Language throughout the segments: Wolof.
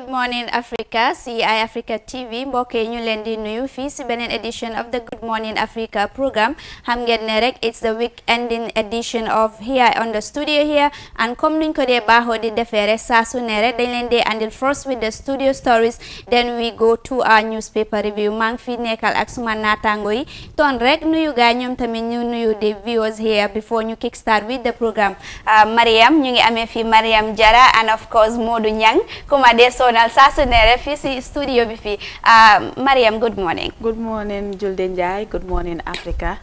Morning Africa CI Africa TV mbokk yi ñu leen di nuyu fii si beneen edition of the Good Morning Africa program xam ngeen ne rek it's the week ending edition of here on the studio here and comme nuñ ko dee baaxoo di defee rek saa su ne rek dañ leen dee andil first with the studio stories then we go to our newspaper review maa ngi fi nekkal ak suma naataango yi ton rek nuyu gaa ñoom tamit ñu nuyu the viewers here before ñu kickstart with the program Mariam ñu ngi amee fi Mariam Jara and of course Modou Nyang kuma de sonal saa su ne rek fii si studio bi fii Mariam good morning. Good morning Julde Njie, good morning Africa,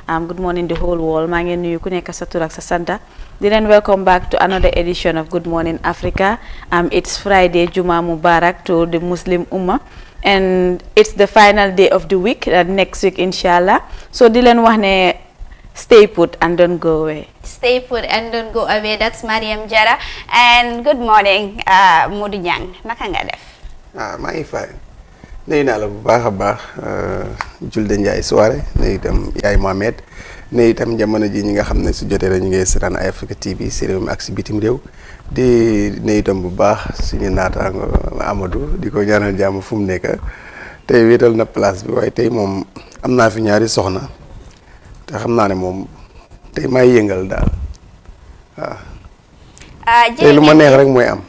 good morning the whole world. maa ngi nuyu ku nekk sa tur ak sa santa di leen welcome back to another edition of Good Morning Africa. It's Friday, Juma Mubarak to the Muslim Ummah and it's the final day of the week, next week inshallah. So di leen wax ne stay put and don't go away. Stay put and don't go away. That's Mariam Jara. And good morning, Modou Nyang. Naka nga def? maa ngi fay. Nuyu naa la bu baax a baax Julde Ndiaye soirée nuyu itam Yaay Mohamed nuyu itam jamono ji ñi nga xam ne su jotee rek ñu ngi seetaan ay Africa TV si réew mi ak si bitim réew di nuyu itam bu baax suñu naataango Amadou di ko ñaanal jàmm fu mu nekk tey wéetal na place bi waaye tey moom am naa fi ñaari soxna te xam naa ne moom tey may yëngal daal waaw. tey lu ma neex rek mooy am.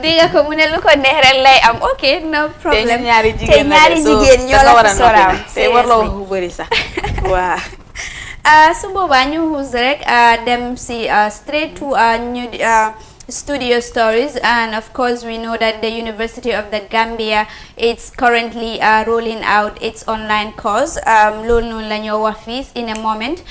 Diga ko mu ne lu ko neex rek lay am ok no problem. te ñaari jigéen ñoo la ko soraaw te warloo bu bëri sax waaw. su boobaa ñu xuus rek dem si straight to new studio stories, and of course we know that the University of the Gambia is currently rolling out its online course. Loolu noonu la ñoo wax fii in a moment.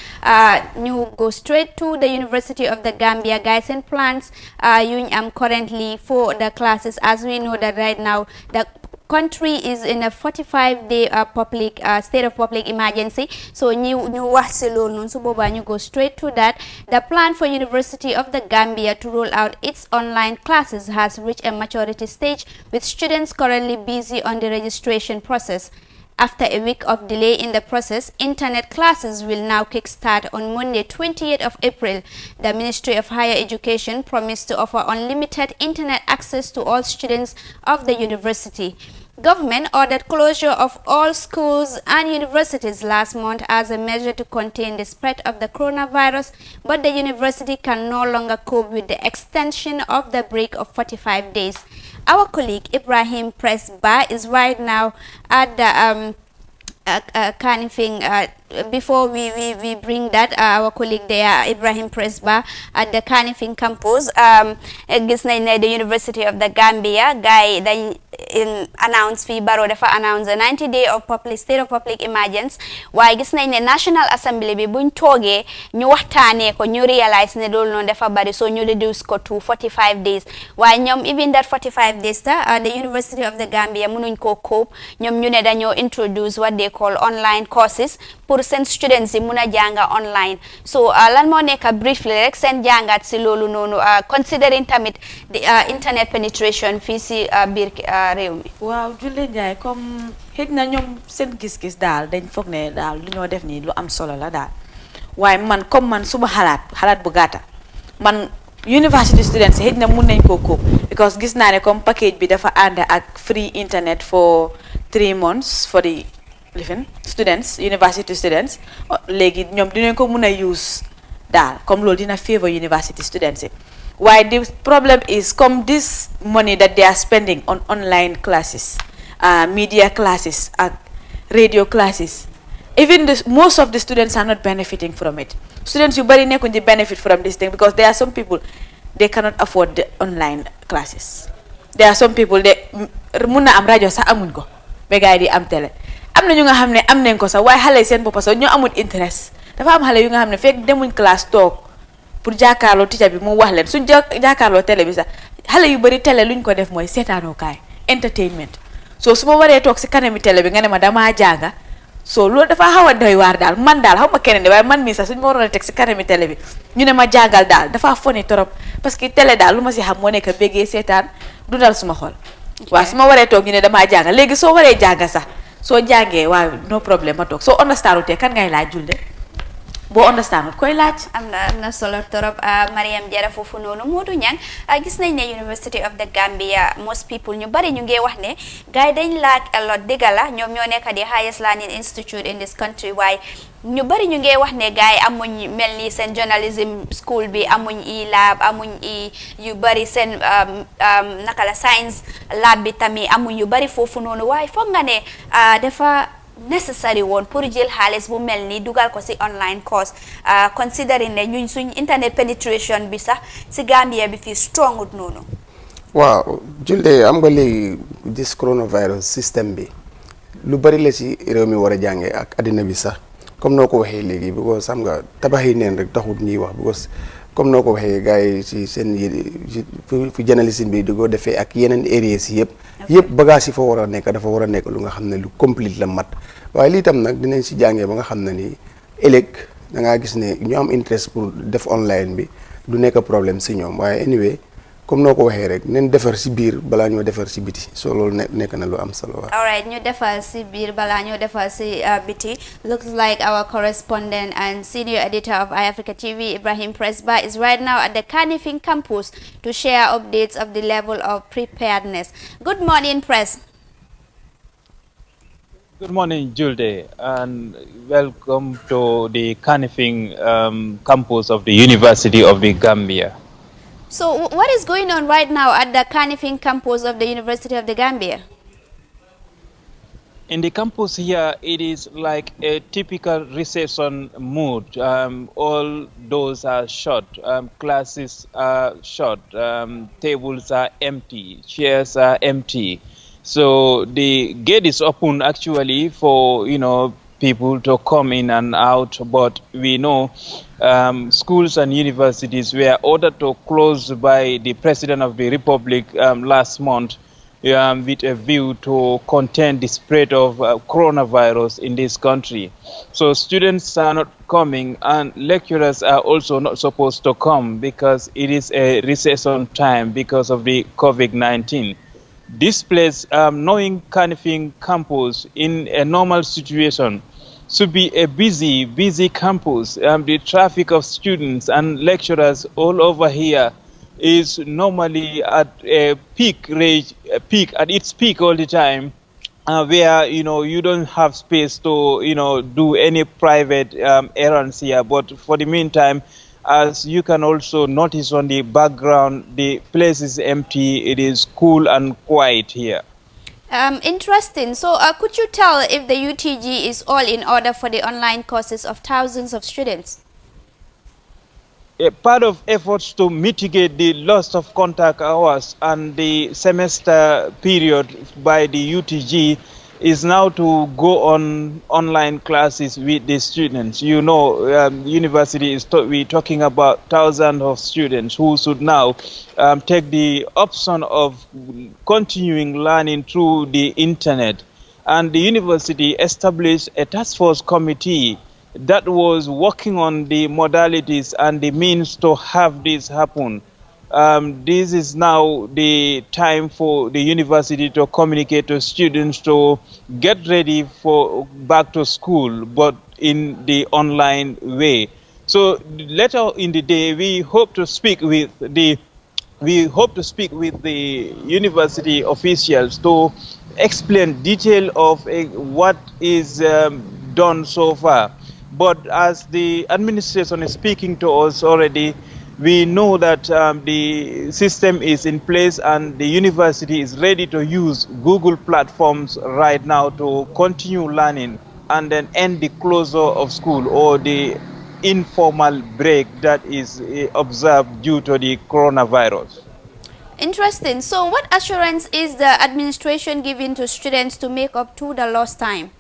Ñu go straight to the University of the Gambia guys and plans yuñ am currently for the classes, as we know that right now the country is in a 45-day public state of public emergency. So ñu wax ci loolu noonu su boobaa ñu go straight to that. The plan for University of the Gambia to roll out its online classes has reached a maturity stage, with students currently busy on the registration process. After a week of delay in the process, internet classes will now kickstart on Monday, 28th of April. The Ministry of Higher Education promised to offer unlimited internet access to all students of the university. Government ordered closure of all schools and universities last month as a measure to contain the spread of the coronavirus, but the university can no longer cope with the extension of the break of 45 days. Our colleague Ibrahim Presba is right now at the Kanifing. Before we bring that, our colleague there, Ibrahim Presba, at the Kanifing campus, gis nañ ne the University of the Gambia guy dañ announce fii Barrow dafa announce a 90-day of state of public emergency, waaye gis nañ ne National Assembly bi buñ toogee ñu waxtaanee ko ñu realize ne loolu noonu dafa bari, so ñu reduce ko to 45 days. waaye ñoom even that 45 days the University of the Gambia mënuñ koo cope. ñoom ñu ne dañoo introduce what they call online courses pour seen students yi mun a jànga online. So lan moo nekk briefly rek seen jàngat si loolu noonu considering tamit the internet penetration fii si biir réew mi. waaw Julde Njie comme xëj na ñoom seen gis-gis daal dañ foog ne daal lu ñoo def nii lu am solo la daal, waaye man comme man suma xalaat bu gàtta man university students xëj na mun nañ koo kóob because gis naa ne comme package bi dafa ànd ak free internet for 3 months for the students, university students. léegi ñoom dinañ ko mun a use daal comme loolu dina favor university students yi. Why the problem is come this money that they are spending on online classes, media classes, radio classes, even most of the students are not benefiting from it. Students you bari nekkuñ di benefit from this thing because there are some people they cannot afford the online classes. There are some people they mun na am rajo sax amuñ ko ba gaay di am télé. am na ñu nga xam ne am nañ ko sax waaye xale seen bopp sax ñoo amul interest. dafa am xale yu nga xam ne fekk demuñ classe toog pour jàkkaarloo teacher bi mu wax leen suñ jàkkaarloo télé bi sax xale yu bari télé luñ ko def mooy seetaanoo kaay entertainment. so su ma waree toog si kanami télé bi nga ne ma damaa jànga so loolu dafa xaw a doy waar daal man daal xaw ma keneen de waaye man mii sax suñ ma waroon a teg si kanami télé bi ñu ne ma jàngal daal dafa foni trop parce que télé daal lu ma si xam moo nekk béggee seetaan du dal suma xol. waaw su ma waree toog ñu ne damaa jànga léegi soo waree jànga sax soo jàngee waaw no problème ma toog soo understand te kan ngay laaj Julde. boo understand koy laaj. am na solo torop Mariam Jara foofu noonu Modou Niang gis nañ ne University of the Gambia most people ñu bari ñu ngi wax ne gars yi dañ laaj a lot dëgg la ñoom ñoo nekk di highest learning institute in this country waaye ñu bari ñu ngi wax ne gars yi amuñ mel ni seen journalism school bi amuñ i lab amuñ i yu bari seen naka la science lab bi tamit amuñ yu bari foofu noonu waaye foog nga ne dafa necessary woon pour jël xaalis bu mel ni dugal ko ci online course considering ne ñun suñ internet penetration bi sax ci Gambia bi fii strong ut noonu. waaw julde am nga léegi dis coronavirus système bi lu bari la ci réew mi war a jàngee ak àddina bi sax comme noo ko waxee léegi because xam nga tabax yi neen rek taxut ñuy wax because comme noo ko waxee gars yi ci seen fu journalisme bi di ko defee ak yeneen areas yi yëpp bagage yi fa war a nekk dafa war a nekk lu nga xam ne lu complete la mat waaye lii tam nag dinañ si jàngee ba nga xam ne ni ëllëg da ngaa gis ne ñu am interest pour def online bi du nekk problème si ñoom waaye anyway comme noo ko waxee rek neen defar si biir balaa ñoo defar si biti so loolu nekk na lu am solo waaw. alright ñu defar si biir balaa ñoo defar si biti looks like our correspondent and senior editor of iAfrica TV Ibrahim Presba is right now at the Kanifing campus to share updates of the level of preparedness. Good morning, Pres. Good morning, Julde, and welcome to the Kanifing campus of the University of the Gambia. So what is going on right now at the Kanifing campus of the University of the Gambia? In the campus here, it is like a typical recession mood. All doors are shut, classes are shut, tables are empty, chairs are empty. So the gate is open actually for, people to come in and out, but we know schools and universities were ordered to close by the President of the Republic last month with a view to contain the spread of coronavirus in this country. So students are not coming and lecturers are also not supposed to come because it is a recession time because of the COVID-19. This place, knowing Kanifing campus in a normal situation, should be a busy campus. The traffic of students and lecturers all over here is normally at a peak at its peak all the time, where you don't have space to do any private errands here. But for the meantime, as you can also notice on the background, the place is empty. It is cool and quiet here. Interesting. So could you tell if the UTG is all in order for the online courses of thousands of students? A part of efforts to mitigate the loss of contact hours and the semester period by the UTG is now to go on online classes with the students. University is we're talking about thousands of students who should now take the option of continuing learning through the internet. And the university established a task force committee that was working on the modalities and the means to have this happen. This is now the time for the university to communicate to students to get ready for back to school, but in the online way. So later in the day, we hope to speak with the university officials to explain detail of what is done so far. But as the administration is speaking to us already, we know that the system is in place and the university is ready to use Google platforms right now to continue learning and then end the closure of school or the informal break that is observed due to the coronavirus. Interesting. So what assurance is the administration giving to students to make up to the lost time?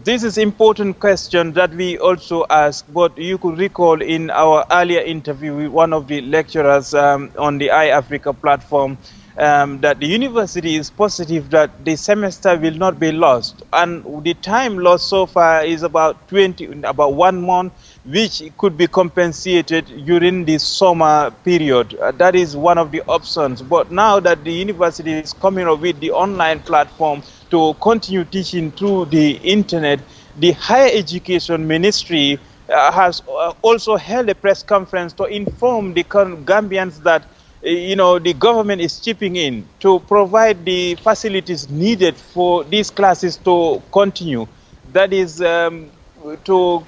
This is important question that we also ask, but you could recall in our earlier interview with one of the lecturers on the iAfrica platform that the university is positive that the semester will not be lost, and the time lost so far is about 1 month, which could be compensated during the summer period. That is one of the options. But now that the university is coming up with the online platform to continue teaching through the internet, the Higher Education Ministry has also held a press conference to inform the Gambians that the government is chipping in to provide the facilities needed for these classes to continue. That is to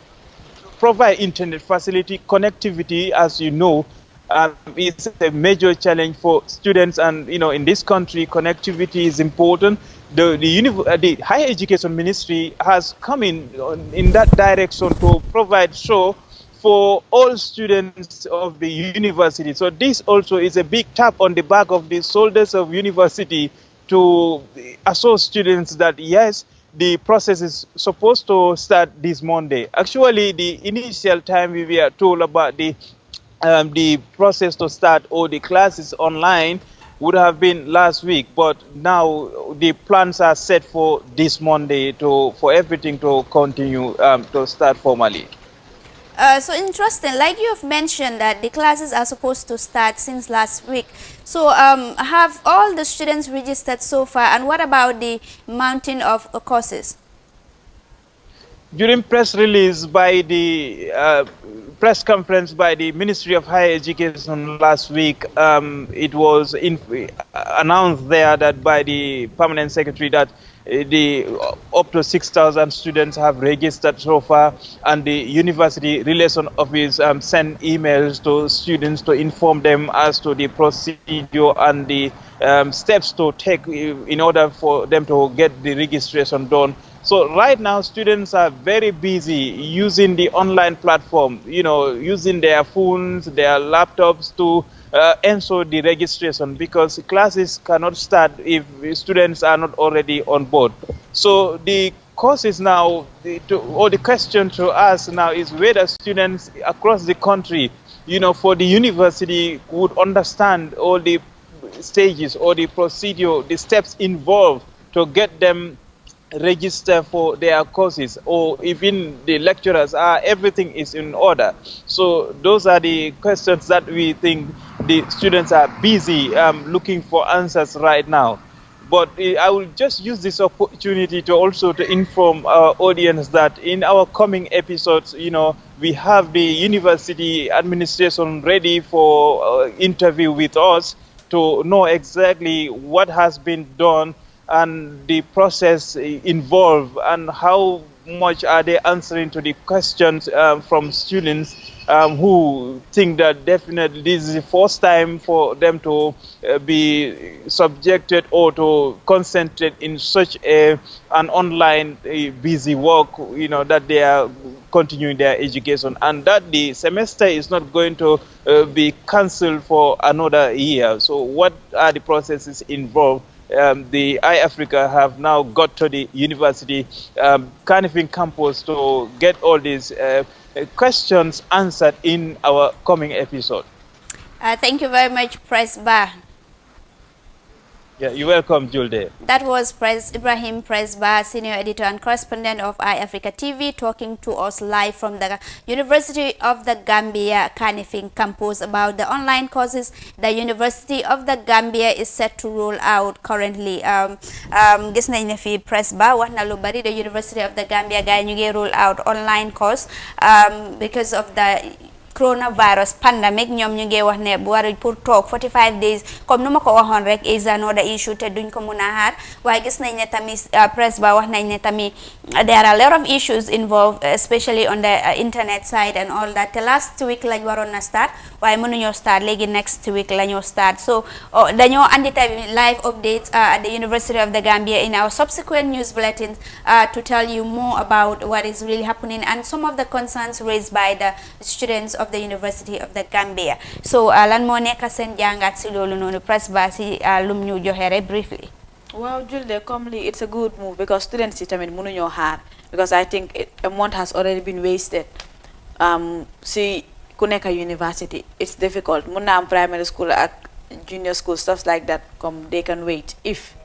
provide internet facility connectivity, as you know, is a major challenge for students, and in this country connectivity is important. The Higher Education Ministry has come in that direction to provide for all students of the university. So this also is a big tap on the back of the shoulders of university to assure students that yes, the process is supposed to start this Monday. Actually, the initial time we were told about the process to start all the classes online would have been last week, but now the plans are set for this Monday for everything to continue to start formally. So interesting, like you have mentioned that the classes are supposed to start since last week. So have all the students registered so far, and what about the mounting of courses? During press release by the press conference by the Ministry of Higher Education last week, it was announced there that by the Permanent Secretary that the up to 6,000 students have registered so far, and the University Relation Office sent emails to students to inform them as to the procedure and the steps to take in order for them to get the registration done. So right now, students are very busy using the online platform, using their phones, their laptops to ensure the registration, because classes cannot start if students are not already on board. So the courses now, or the question to us now is whether students across the country, for the university would understand all the stages or the procedure, the steps involved to get them register for their courses, or even the lecturers everything is in order. So those are the questions that we think the students are busy looking for answers right now. But I will just use this opportunity to also to inform our audience that in our coming episodes, we have the university administration ready for interview with us to know exactly what has been done and the process involved, and how much are they answering to the questions from students who think that definitely this is the first time for them to be subjected or to concentrate in such an online busy work, that they are continuing their education, and that the semester is not going to be cancelled for another year. So what are the processes involved? The iAfrica have now got to the university Carnifing campus to get all these questions answered in our coming episode. Thank you very much, Press Bar. Yeah, you're welcome, Julde. That was Ibrahim Presba, Senior Editor and Correspondent of iAfrica TV, talking to us live from the University of the Gambia, Kanifing campus, about the online courses the University of the Gambia is set to roll out currently. Gis nañ ne fi Presba wax na lu bari, the University of the Gambia gaay ñu ngi roll out online course because of the coronavirus pandemic. Ñoom ñu ngi wax ne bu war pour toog 45 days comme nu ma ko waxoon rek is another issue te duñ ko mun a xaar, waaye gis nañ ne tamit press ba wax nañ ne tamit there are a lot of issues involved, especially on the internet side and all that. te last week lañ waroon na start waaye mënuñoo start, léegi next week lañoo start. So dañoo andi tamit live updates at the University of the Gambia in our subsequent news bulletins to tell you more about what is really happening and some of the concerns raised by the students of the University of the Gambia. So lan moo nekk seen jàngat si loolu noonu, press ba si lum ñu joxe rek briefly. Wow, Julde, commonly it's a good move because students yi tamit mënuñoo xaar, because I think a month has already been wasted. Si ku nekk university, it's difficult. Mun na am primary school ak junior school, stuff like that, they can wait if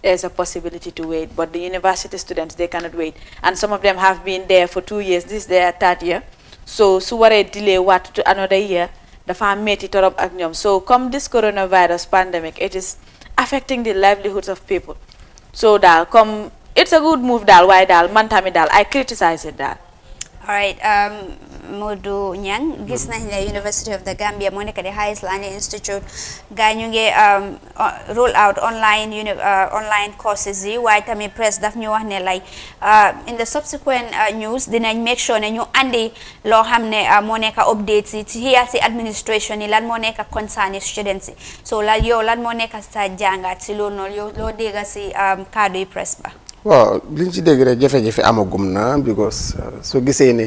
there's a possibility to wait, but the university students, they cannot wait, and some of them have been there for 2 years. This is their third year. So su waree delay what to another year, dafa metti torop ak ñoom. So come this coronavirus pandemic, it is affecting the livelihoods of people. So daal comme it's a good move dal why dal man tamit dal I criticize it dal. All right, Modou Nyang, gis nañ ne University of the Gambia moo nekk di highest learning institute gaa ñu ngi roll out online courses yi waaye tamit press daf ñu wax ne like in the subsequent news dinañ make sure ne ñu andi loo xam ne moo nekk updates yi ci si administration yi lan moo nekk concern students yi so la yow lan moo nekk sa jàngat si loolu noonu yow loo dégg si kaddu yi press ba. waaw liñ ci dégg rek jafe-jafe amagum na because soo gisee ne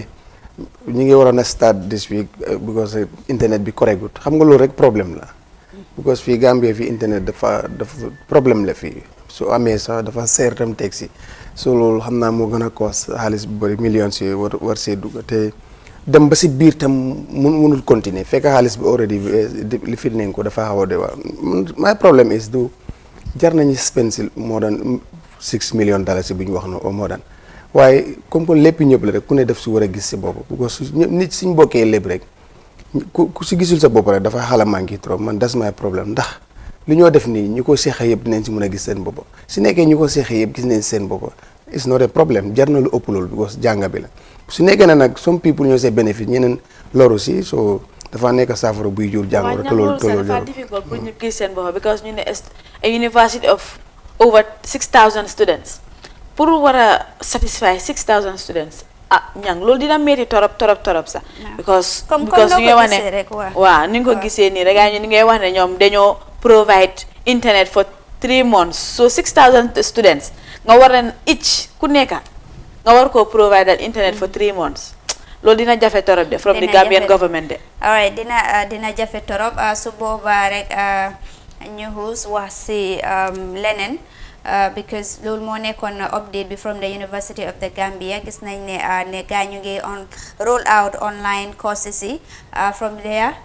ñu ngi waroon a start this week because internet bi correct xam nga loolu rek problème la because fii Gambie fii internet dafa problème la fii su amee sax dafa seer tam teg si so loolu xam naa moo gën a cost xaalis bu bëri millions yooyu war see dugg te dem ba si biir tam mënul continuer fekk xaalis bi already li fi nañ ko dafa xaw a de waa my problem is du jar nañu spend si more than $6 million si bu ñu wax na au more than waaye comme que lépp ñëpp la rek ku ne def si war a gis si bopp because nit suñ bokkee lépp rek ku si gisul sa bopp rek dafa xala manqué trop man that's my problème ndax li ñoo def nii ñu ko seexa yëpp dinañ si mën a gis seen bopp su nekkee ñu ko seexa yëpp gis nañ seen bopp it's not a problème jar na lu ëpp loolu because jànga bi la su nekkee na nag some people ñoo see bénéfice ñeneen loru si so dafa nekk saafara buy jur jàngoro te loolu dafa difficult pour ñu gis seen bopp because ñu ne a university of over 6,000 students pour war a satisfy 6,000 students ñang loolu dina métti torop sax because ñu ngay wax ne waaw ni nga ko gisee nii rek ñu ngay wax ne ñoom dañoo provide internet for 3 months so 6,000 students nga war leen each ku nekka nga war koo provide internet for 3 months loolu dina jafe torop de from the Gambian government de alright dina jafe torop su boobaa rek ñu wax si leneen because loolu moo nekkoon update bi from the University of the Gambia gis nañ ne gaa ñu ngi on roll out online courses yi from there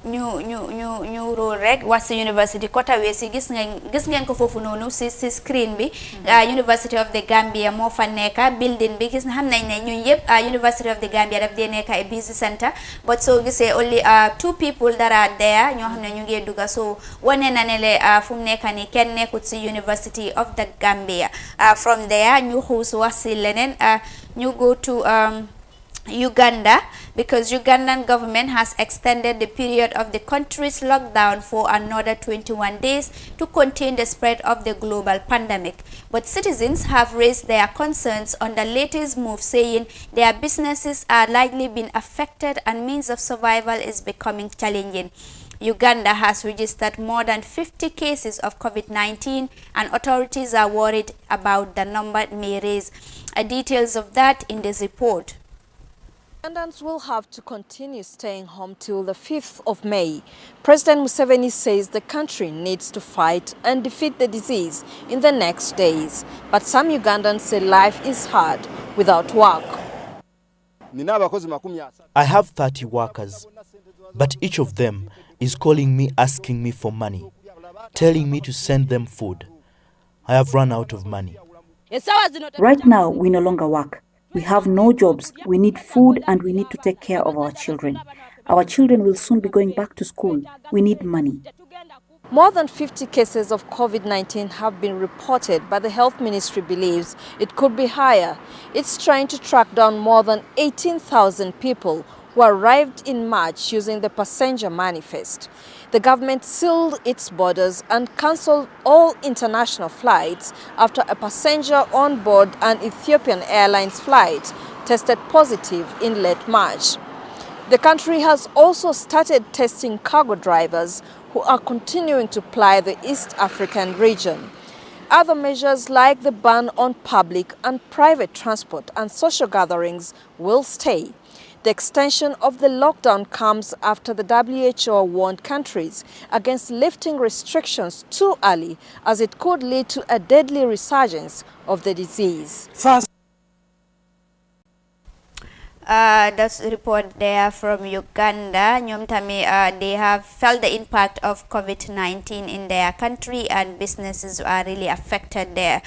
ñu roll rek wax si university Kotawe si gis ngeen ko foofu noonu si screen bi University of the Gambia moo fa nekka building bi gis na xam nañ ne ñun yëpp University of the Gambia daf dee nekka a busy center but soo gisee only 2 people that are there ñoo xam ne ñu ngi dugga so wane na ne le fu mu nekka ni kenn nekkut si University of the Gambia from there ñu xuus wax si leneen ñu go to Uganda because Ugandan government has extended the period of the country's lockdown for another 21 days to contain the spread of the global pandemic. But citizens have raised their concerns on the latest move, saying their businesses are likely being affected and means of survival is becoming challenging. Uganda has registered more than 50 cases of COVID-19 and authorities are worried about the number may raise. Details of that in this report. Ugandans will have to continue staying home till the 5th of May. President Museveni says the country needs to fight and defeat the disease in the next days. But some Ugandans say life is hard without work. I have 30 workers, but each of them is calling me asking me for money, telling me to send them food. I have run out of money. Right now, we no longer work. We have no jobs, we need food and we need to take care of our children. Our children will soon be going back to school. We need money. More than 50 cases of COVID-19 have been reported, but the health ministry believes it could be higher. It's trying to track down more than 18,000 people who arrived in March using the passenger manifest. The government sealed its borders and cancelled all international flights after a passenger on board an Ethiopian Airlines flight tested positive in late March. The country has also started testing cargo drivers who are continuing to ply the East African region. Other measures like the ban on public and private transport and social gatherings will stay. The extension of the lockdown comes after the WHO warned countries against lifting restrictions too early as it could lead to a deadly resurgence of the disease. That's a report there from Uganda. Ñoom tamit they have felt the impact of COVID-19 in their country and businesses are really affected there.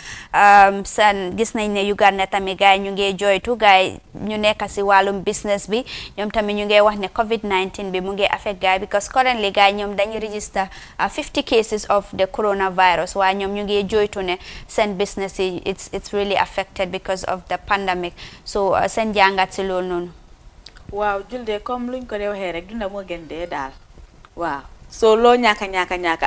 San gis nañ ne Uganda tamit gaay ñu ngi joytu gaay ñu nekk ci wàllum business bi ñoom tamit ñu ngi wax ne COVID-19 bi mu ngi affect gaay because currently gaay ñoom dañu register 50 cases of the coronavirus waaye ñoom ñu ngi joytu ne seen business yi it's really affected because of the pandemic so seen jàngat ci loolu noonu. waaw julde comme luñ ko dee waxee rek dunda moo gën dee daal waaw so loo ñaaka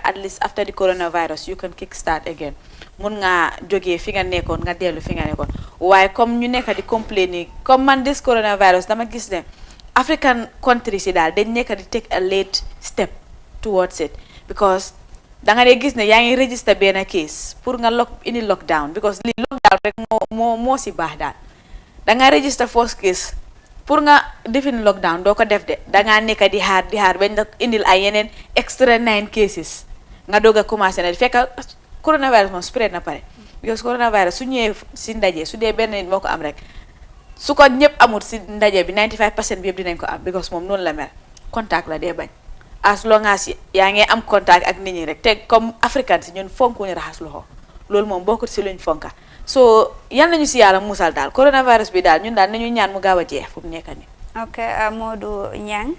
at least after the coronavirus you can kick start again mun nga jógee fi nga nekkoon nga dellu fi nga nekkoon waaye comme ñu nekk di complain comme man this coronavirus dama gis ne African countries yi daal dañ nekk di take a late step towards it because da nga dee gis ne yaa ngi register benn case pour nga indi lockdown because li lockdown rek moo si baax daal da nga register first case pour nga defin lockdown doo ko def de da ngaa nekk di xaar bañ la indil ay yeneen extra 9 cases nga doog a commencé na fekk coronavirus moom spread na pare because coronavirus su ñëwee si ndaje su dee benn nit moo ko am rek su ko ñëpp amul si ndaje bi 95% bi yëpp dinañ ko am because moom noonu la mel contact la dee bañ as long as yaa ngi am contact ak nit ñi rek te comme africain si ñun fonkuñu raxas loxo loolu moom bokkut si luñ fonka so yal nañu si yàlla musal daal coronavirus bi daal ñun daal nañu ñaan mu gaaw a jeex fu mu nekk nii. ok Modou Niang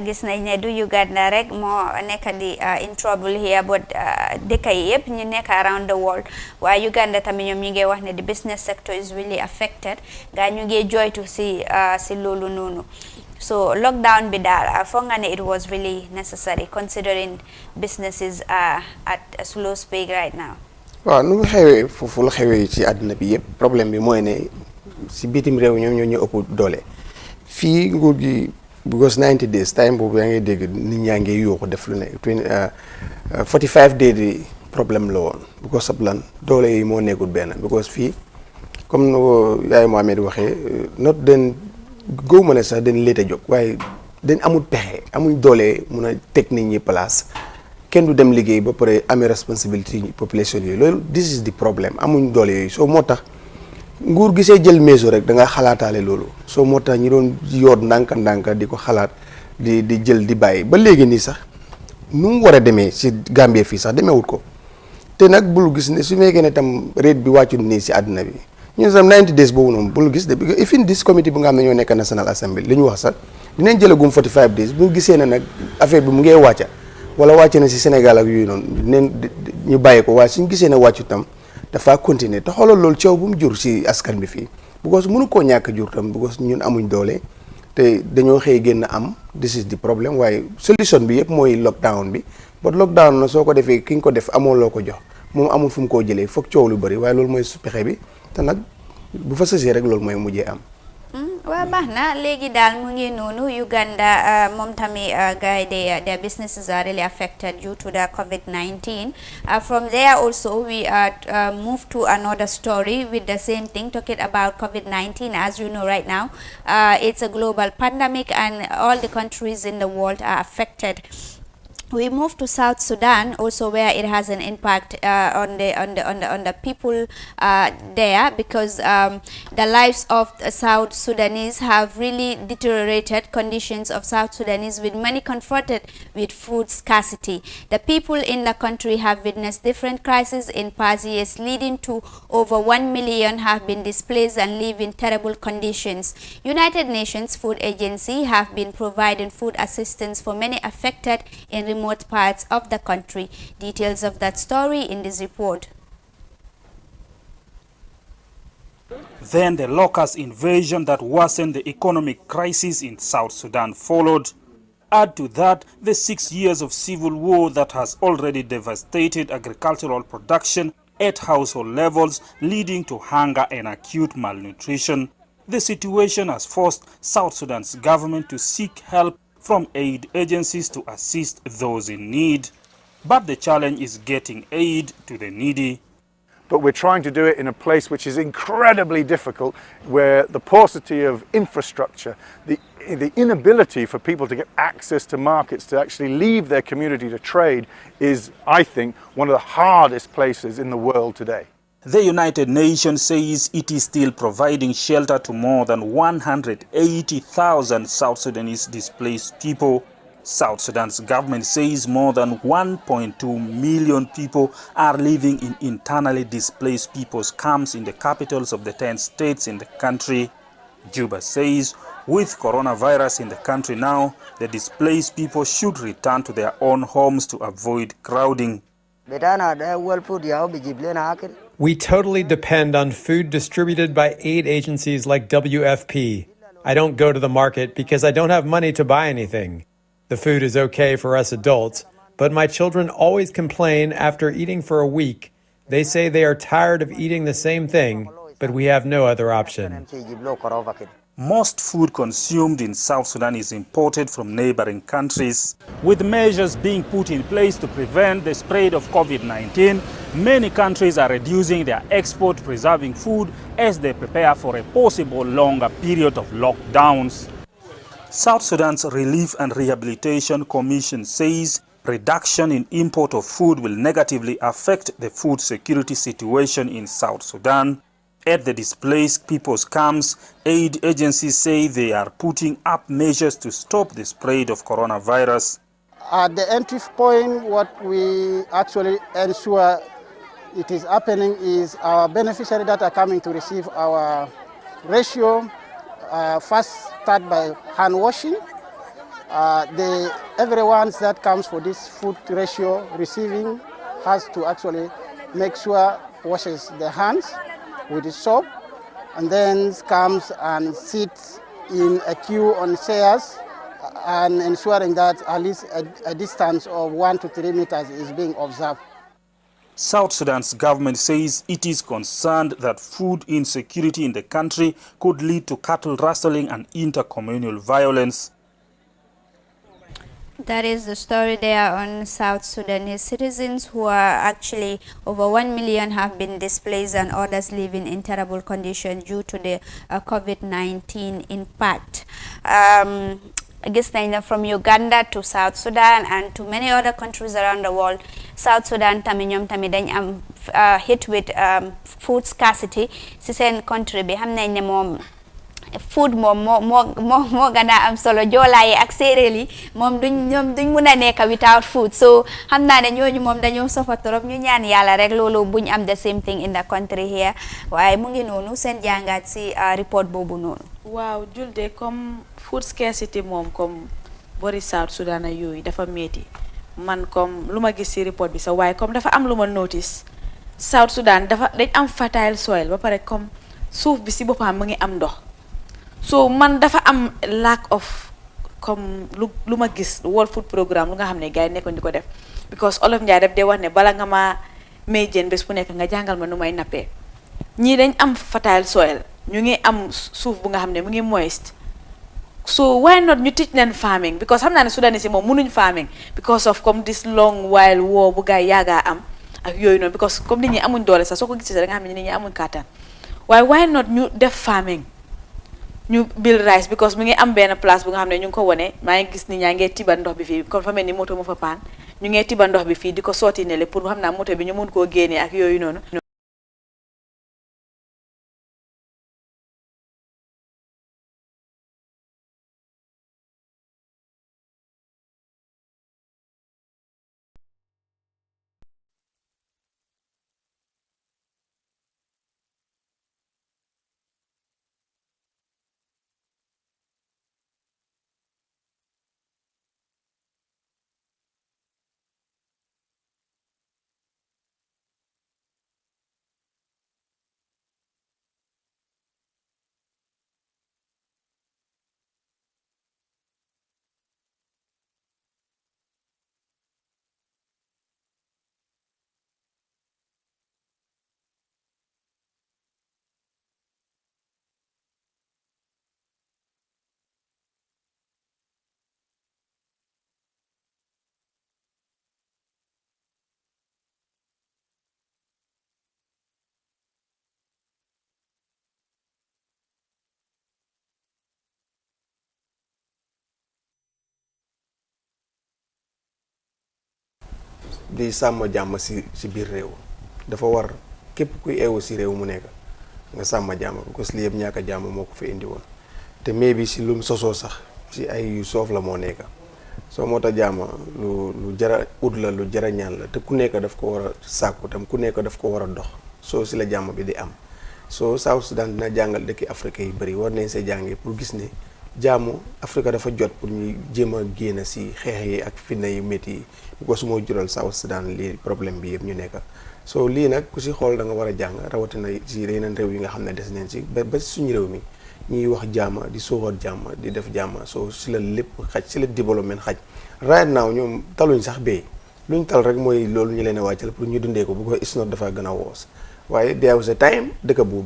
gis nañ ne du Uganda rek moo nekk di in trouble here but dëkk yi yëpp ñu nekk around the world waaye Uganda tamit ñoom ñu ngi wax ne the business sector is really affected gaa ñu ngi joytu si loolu noonu so lockdown bi daal foog nga ne it was really necessary considering businesses are at a slow speed right now. waaw nu mu xewee foofu la xewee ci àddina bi yëpp problème bi mooy ne si bitim réew ñoom ñoo ñu ëpp doole fii nguur gi because 90 days time boobu yaa ngi dégg nit ñaa ngi yuuxu def lu ne 45 days di problème la woon because of lan doole yi moo nekkul benn because fii comme no yaay Mohamed waxee not den góob ma ne sax den léeta jóg waaye den amul pexe amuñ doole mun a teg nit ñi place kenn du dem liggéey ba pare amee responsabilité population yooyu loolu this is the problème amuñ doole yooyu soo moo tax nguur gisee jël meso rek da nga xalaataale loolu soo moo tax ñi doon yoot ndànka di ko xalaat di jël di bàyyi ba léegi nii sax nu mu war a demee si Gambie fii sax demeewut ko te nag bul gis ne su fekkee ne tam rate bi wàccut nii si àdduna bi ñun sam 90 days boobu noonu bul gis de even this committee bu nga xam ne ñoo nekk National Assembly li ñu wax sax dinañ jëlagum 45 days bu gisee ne nag affaire bi mu ngee wàcca wala wàcce na si Sénégal ak yooyu noonu neen ñu bàyyi ko waaye suñu gisee ne wàccu tam dafa continuer te xoolal loolu coow bu mu jur si askan bi fii because mënu koo ñàkk jur tam because ñun amuñ doole te dañoo xëy génn am this is the problème waaye solution bi yëpp mooy lockdown bi but lockdown na soo ko defee ki nga ko def amoo loo ko jox moom amul fu mu koo jëlee foog coow lu bëri waaye loolu mooy su pexe bi te nag bu fa sësee rek loolu mooy mujjee am. waaw baax na léegi daal mu ngi noonu Uganda moom tamit gars yi their businesses are really affected due to the COVID-19 from there also we move to another story with the same thing talking about COVID-19 as you know right now it's a global pandemic and all the countries in the world are affected. We move to South Sudan also where it has an impact on the people there because the lives of the South Sudanese have really deteriorated conditions of South Sudanese with many confronted with food scarcity. The people in the country have witnessed different crises in past years leading to over 1 million have been displaced and live in terrible conditions. United Nations Food Agency have been providing food assistance for many affected in remote parts of the country. Details of that story in this report. Then the locust invasion that worsened the economic crisis in South Sudan followed. Add to that the 6 years of civil war that has already devastated agricultural production at household levels, leading to hunger and acute malnutrition. The situation has forced South Sudan's government to seek help from aid agencies to assist those in need. But the challenge is getting aid to the needy. But we're trying to do it in a place which is incredibly difficult, where the paucity of infrastructure, the inability for people to get access to markets, to actually leave their community to trade, is, I think, one of the hardest places in the world today. The United Nations says it is still providing shelter to more than 180,000 South Sudanese displaced people. South Sudan's government says more than 1.2 million people are living in internally displaced people's camps in the capitals of the 10 states in the country. Juba says with coronavirus in the country now, the displaced people should return to their own homes to avoid crowding. We totally depend on food distributed by aid agencies like WFP. I don't go to the market because I don't have money to buy anything. The food is okay for us adults, but my children always complain after eating for a week. They say they are tired of eating the same thing, but we have no other option. Most food consumed in South Sudan is imported from neighboring countries. With measures being put in place to prevent the spread of COVID-19, many countries are reducing their export preserving food as they prepare for a possible longer period of lockdowns. South Sudan's Relief and Rehabilitation Commission says reduction in import of food will negatively affect the food security situation in South Sudan. At the displaced people's camps, aid agencies say they are putting up measures to stop the spread of coronavirus. At the entry point, what we actually ensure it is happening is our beneficiaries that are coming to receive our ratio first start by hand washing. Everyone that comes for this food ratio receiving has to actually make sure washes their hands with the soap, and then comes and sits in a queue on chairs and ensuring that at least a distance of 1 to 3 meters is being observed. South Sudan's government says it is concerned that food insecurity in the country could lead to cattle rustling and intercommunal violence. That is the story there on South Sudanese citizens who are actually over 1 million have been displaced and others living in terrible conditions due to the COVID-19 impact. I guess from Uganda to South Sudan and to many other countries around the world, South Sudan taminyom tamidañ am hit with food scarcity ci sen country bi xam nañ ne moom food mo gana am solo joolaayi ak séeréer yi moom duñ mën a nekk without food, so xam naa ne ñooñu moom dañoo sofa trop ñu ñaan yàlla rek loolu buñ am the same thing in the country here. waaye mu ngi noonu seen jàngaat si report boobu noonu. waaw julde comme food scarcity moom comme bori South Sudan yooyu dafa metti man comme lu ma gis ci report bi sax waaye comme dafa am lu ma notice South Sudan dañ am fertile soil ba pare comme suuf bi ci boppam mu ngi am ndox. So man dafa am lack of comme lu ma gis World Food Programme lu nga xam ne gars yi nekkoon di ko def because Olof Njaay daf dee wax ne bala nga ma may jën bés bu nekk nga jàngal ma nu may nappee ñii dañ am fertile soil ñu ngi am suuf bu nga xam ne mu ngi moist, so why not ñu teach leen farming because xam naa ne Sudanese yi moom mënuñ farming because of comme this long while war bu gars yi yaagaa am ak yooyu noonu because comme nit ñi amuñ doole sax soo ko gisee da nga xam ne nit ñi amuñ kàttan waaye why not ñu def farming ñu build rice because mi ngi am benn place bu nga xam ne ñu ngi ko wone maa ngi gis ni ñaa ngee tiba ndox bi fii kon fa mel ni moto mu fa paan ñu ngee tiba ndox bi fii di ko sotti ne le pour xam naa moto bi ñu mun koo génnee ak yooyu noonu. di sàmm jàmm si biir réew dafa war képp kuy eewu si réew mu nekk nga sàmm jàmm because li yëpp ñàkk jàmm moo ko fi indi woon te mais bi si lum sosoo sax si ay yu soof la moo nekk soo moo tax jàmm lu jara ut la lu jara ñaan la te ku nekk daf ko war a sàkku tam ku nekk daf ko war a dox soo si la jàmm bi di am soo South Sudan dina jàngal dëkki Afrique yu bëri war nañ see jàngee pour gis ne jàmm Afrique dafa jot pour ñuy jéem a génn si xeex yi ak fitna yu métti yi because moo jural South Sudan lii problème bi yëpp ñu nekk soo lii nag ku si xool da nga war a jàng rawatina si yeneen réew yi nga xam ne des neen si ba suñu réew mi ñuy wax jàmm di sooxoot jàmm di def jàmm soo si la lépp xaj si la développement xaj right now ñoom taluñ sax béy luñ tal rek mooy loolu ñu leen a wàccal pour ñu dundee ko bu ko isnot dafa gën a woos waaye there was a time dëkk bu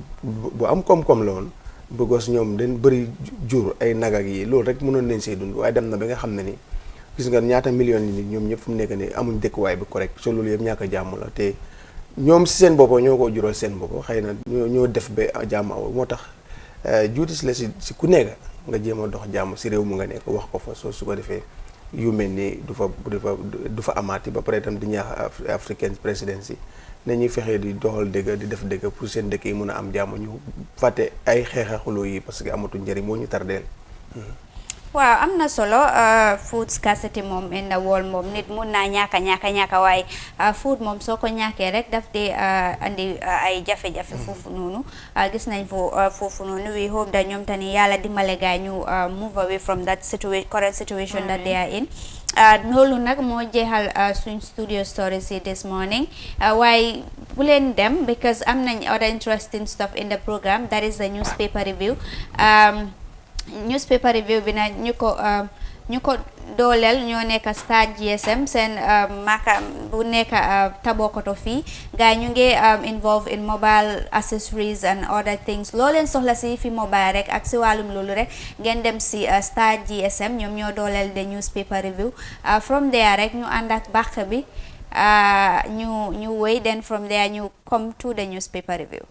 am koom-koom la woon because ñoom dañ bëri jur ay nag ak yi loolu rek mënoon nañ see dund waaye dem na ba nga xam ne ni gis nga ñaata millions yi nit ñoom ñëpp fu mu nekk ni amuñ dëkkuwaay bi correct so loolu yëpp ñàkk a jàmm la te ñoom si seen bopp ñoo ko jural seen bopp xëy na ñoo def ba jàmm aw moo tax juutis la si ku nekk nga jéem a dox jàmm si réew mu nga nekk wax ko fa soo su ko defee yu mel ni du fa amaati ba pare itam di ñaax African presidency ne ñuy fexee di doxal dëgg di def dëgg pour seen dëkk yi mun a am jàmm ñu fàtte ay xeexaxuloo yi parce que amatu njëriñ moo ñu tardeel waaw am na solo food scarcity moom in the world moom nit mun naa ñàkka waaye food moom soo ko ñàkkee rek daf di andi ay jafe-jafe foofu noonu gis nañ foofu noonu we hope that ñoom tani yàlla dimbale gaa ñu move away from that current situation that they are in loolu nag moo jeexal suñ studio stories yi this morning waaye bu leen dem because am nañ other interesting stuff in the program that is the newspaper review newspaper review bi nag ñu ko dooleel ñoo nekk Star GSM seen maka bu nekk Tabokoto fii gaa ñu ngi involved in mobile accessories and other things loo leen soxla si fi mobile rek ak si wàllum loolu rek ngeen dem si Star GSM ñoom ñoo dooleel the newspaper review from there rek ñu ànd ak bàq bi ñu wéy then from there ñu come to the newspaper review.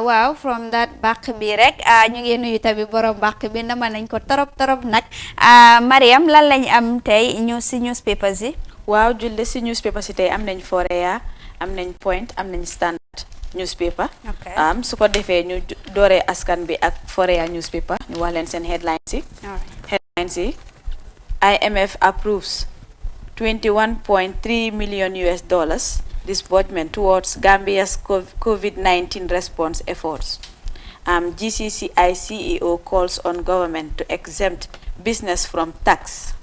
waaw from that bàq bi rek ñu ngi nuyu tamit borom bàq bi nama nañ ko torop nag Mariam lan lañ am tey ñu si newspapers yi. waaw julde si newspapers yi tey am nañ Foroyaa am nañ Point am nañ Standard newspaper. su ko defee ñu dooree askan bi ak Foroyaa newspaper ñu wax leen seen headlines yi. IMF approves $21.3 million disbursement towards Gambia's COVID-19 response efforts. GCCI CEO calls on government to exempt business from tax.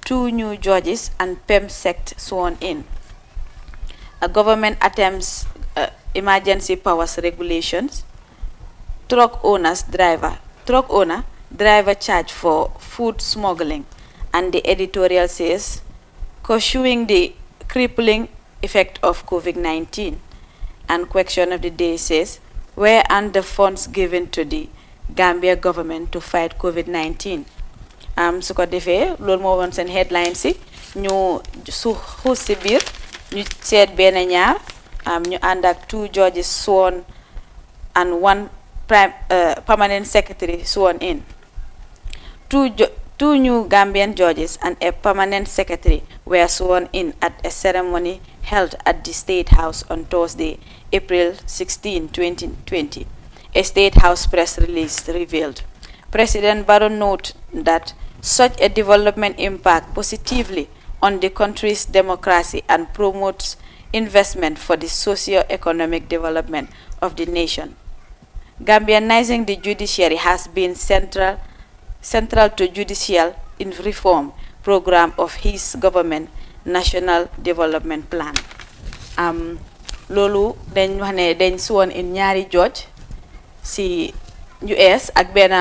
2 new judges and PEM sect sworn in. A government attempts emergency powers regulations. Truck owner driver charged for food smuggling. And the editorial says, pursuing the crippling effect of COVID-19. And question of the day says, where are the funds given to the Gambia government to fight COVID-19? Su ko defee loolu moo woon seen headlines yi ñu xuus si biir ñu seet benn ñaar ñu ànd ak 2 judges sworn and 1 permanent secretary sworn in. Two new Gambian judges and a permanent secretary were sworn in at a ceremony held at the State House on Thursday, April 16, 2020. A State House press release revealed. President Barrow noted that such a development impacts positively on the country's democracy and promotes investment for the socio-economic development of the nation. Gambianizing the judiciary has been central to judicial reform program of his government national development plan. Lolu dañ wax ne dañ sworn in ñaari judge si US ak benn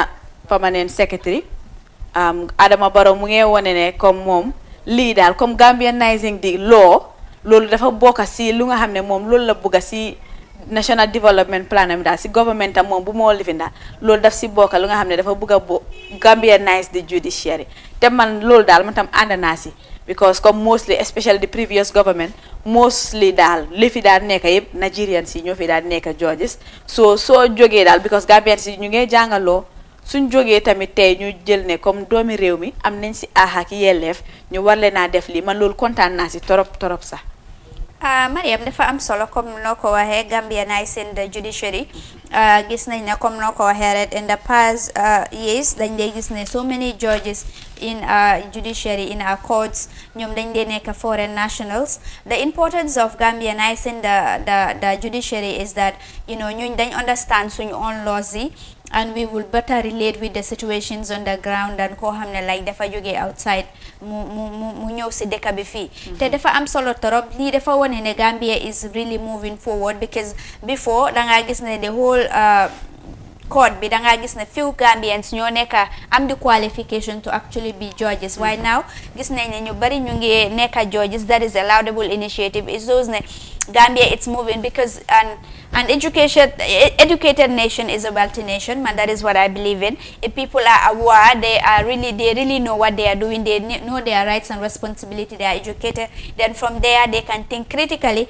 permanent secretary. Adama Barrow mu ngi wone ne comme moom lii daal comme Gambianizing the law loolu dafa bokk si lu nga xam ne moom loolu la bëgg si national development plan am daal si government am moom bu moo lifin daal loolu daf si bokk lu nga xam ne dafa bëgg a Gambianize the judiciary te man loolu daal man tam ànd naa si because comme mostly especially the previous government mostly daal li fi daal nekk yëpp Nigerians yi ñoo fi daal nekk judges soo jógee daal because Gambians yi ñu ngi jàngaloo suñ jógee tamit tey ñu jël ne comme doomi réew mi am nañ si ak yelleef ñu war leen a def lii man loolu kontaan naa si torop sax. Mariam dafa am solo comme noo ko waxee Gambianizing the judiciary gis nañ ne comme noo ko waxee rek in the past years dañ dee gis ne so many judges in judiciary in our courts ñoom dañ dee nekk foreign nationals. The importance of Gambianizing the judiciary is that ñuñ dañ understand suñu own laws yi and we will better relate with the situations on the ground than koo xam ne like dafa jógee outside mu ñëw si dëkk bi fii te dafa am solo torop lii dafa wane ne Gambia is really moving forward because before dangaa gis ne the whole court bi dangaa gis ne few Gambians ñoo nekk am the qualification to actually be judges waaye now gis nañ ne ñu bari ñu ngi nekk judges. That is a laudable initiative. It shows ne Gambia it's moving because an educated nation is a wealthy nation, and that is what I believe in. If people are aware, they really know what they are doing, they know their rights and responsibility, they are educated, then from there they can think critically.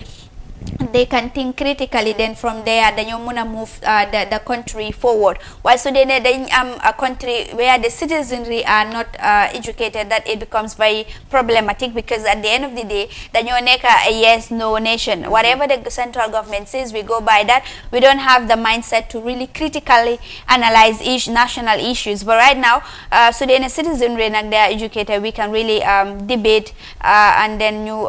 Then from there dañoo mën a move the country forward. Why so they dañ am a country where the citizenry are not educated, that it becomes very problematic because at the end of the day dañoo nekk a yes no nation. Whatever the central government says, we go by that. We don't have the mindset to really critically analyze national issues. But right now so the citizenry nag they are educated, we can really debate and then you